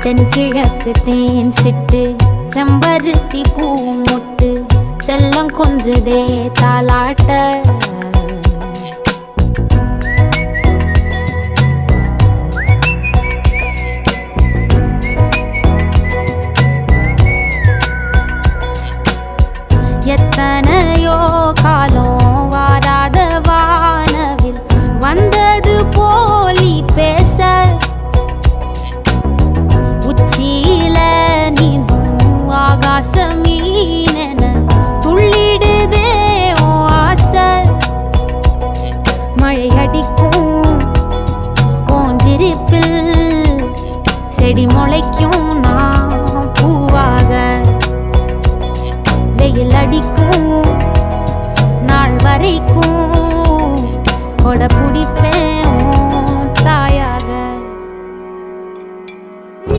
தென்கிழக்கு தேன் சிட்டு செம்பருத்தி பூ முட்டு செல்லம் கொஞ்சுதே தாலாட்ட எத்தனையோ காலம் வாராத வானவில் வந்தது போலி பேச உச்சியில நீந்தும் ஆகாச மீனென துள்ளிடுதே ஓ ஆசை மழை அடிக்கும் ஓஞ்சிருப்பில் செடி முளைக்கும் நான் பூவாக வெயில் அடிக்கும் நாள் வரைக்கும் கொடை பிடிப்ப